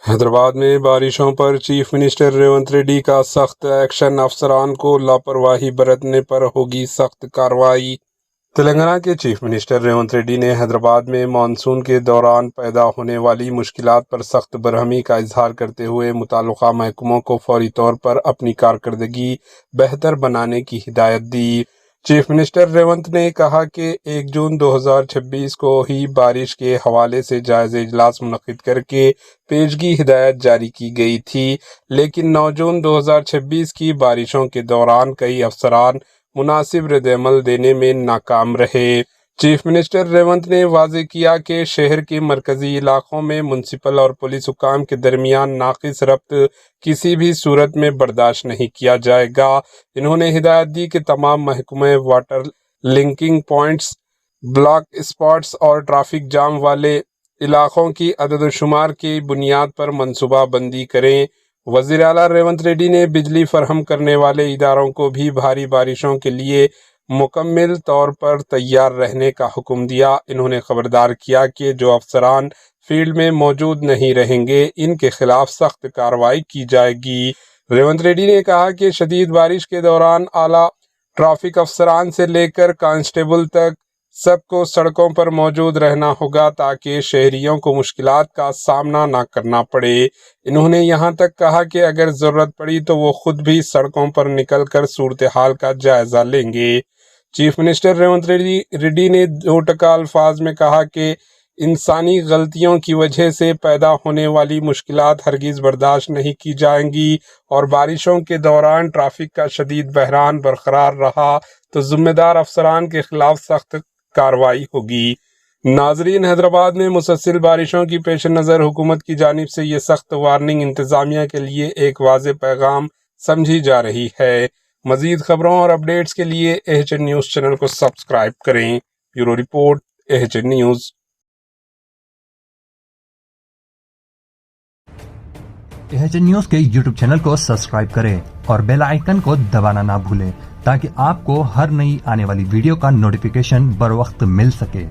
حیدرآباد میں بارشوں پر chief minister Revanth Reddy کا سخت ایکشن، افسران کو لاپرواہی برتنے پر ہوگی سخت کارروائی۔ تلنگانہ کے چیف منسٹر ریونت ریڈی نے حیدرآباد میں مانسون کے دوران پیدا ہونے والی مشکلات پر سخت برہمی کا اظہار کرتے ہوئے متعلقہ محکموں کو فوری طور پر اپنی کارکردگی بہتر بنانے کی ہدایت دی۔ چیف منسٹر ریونت نے کہا کہ 1 جون 2026 کو ہی بارش کے حوالے سے جائزہ اجلاس منعقد کر کے پیشگی ہدایت جاری کی گئی تھی، لیکن 9 جون 2026 کی بارشوں کے دوران کئی افسران مناسب ردعمل دینے میں ناکام رہے۔ چیف منسٹر ریونت نے واضح کیا کہ شہر کے مرکزی علاقوں میں میونسپل اور پولیس حکام کے درمیان ناقص ربط کسی بھی صورت میں برداشت نہیں کیا جائے گا۔ انہوں نے ہدایت دی کہ تمام محکمے water linking points, block spots اور ٹریفک جام والے علاقوں کی عدد و شمار کی بنیاد پر منصوبہ بندی کریں۔ وزیر اعلیٰ ریونت ریڈی نے بجلی فراہم کرنے والے اداروں کو بھی بھاری بارشوں کے لیے مکمل طور پر تیار رہنے کا حکم دیا۔ انہوں نے خبردار کیا کہ جو افسران فیلڈ میں موجود نہیں رہیں گے، ان کے خلاف سخت کارروائی کی جائے گی۔ ریونت ریڈی نے کہا کہ شدید بارش کے دوران اعلیٰ ٹریفک افسران سے لے کر کانسٹیبل تک سب کو سڑکوں پر موجود رہنا ہوگا تاکہ شہریوں کو مشکلات کا سامنا نہ کرنا پڑے۔ انہوں نے یہاں تک کہا کہ اگر ضرورت پڑی تو وہ خود بھی سڑکوں پر نکل کر صورتحال کا جائزہ لیں گے۔ چیف منسٹر ریونت ریڈی نے 2 ٹکا الفاظ میں کہا کہ انسانی غلطیوں کی وجہ سے پیدا ہونے والی مشکلات ہرگز برداشت نہیں کی جائیں گی، اور بارشوں کے دوران ٹریفک کا شدید بحران برقرار رہا تو ذمہ دار افسران کے خلاف سخت کارروائی ہوگی۔ ناظرین، حیدرآباد میں مسلسل بارشوں کی پیش نظر حکومت کی جانب سے یہ سخت وارننگ انتظامیہ کے لیے ایک واضح پیغام سمجھی جا رہی ہے۔ مزید خبروں اور اپڈیٹس کے لیے AHN نیوز چینل کو سبسکرائب کریں۔ Bureau report, AHN news. AHN news کے YouTube چینل کو سبسکرائب کریں اور بیل آئیکن کو دبانا نہ بھولیں تاکہ آپ کو ہر نئی آنے والی ویڈیو کا نوٹیفیکیشن بر وقت مل سکے۔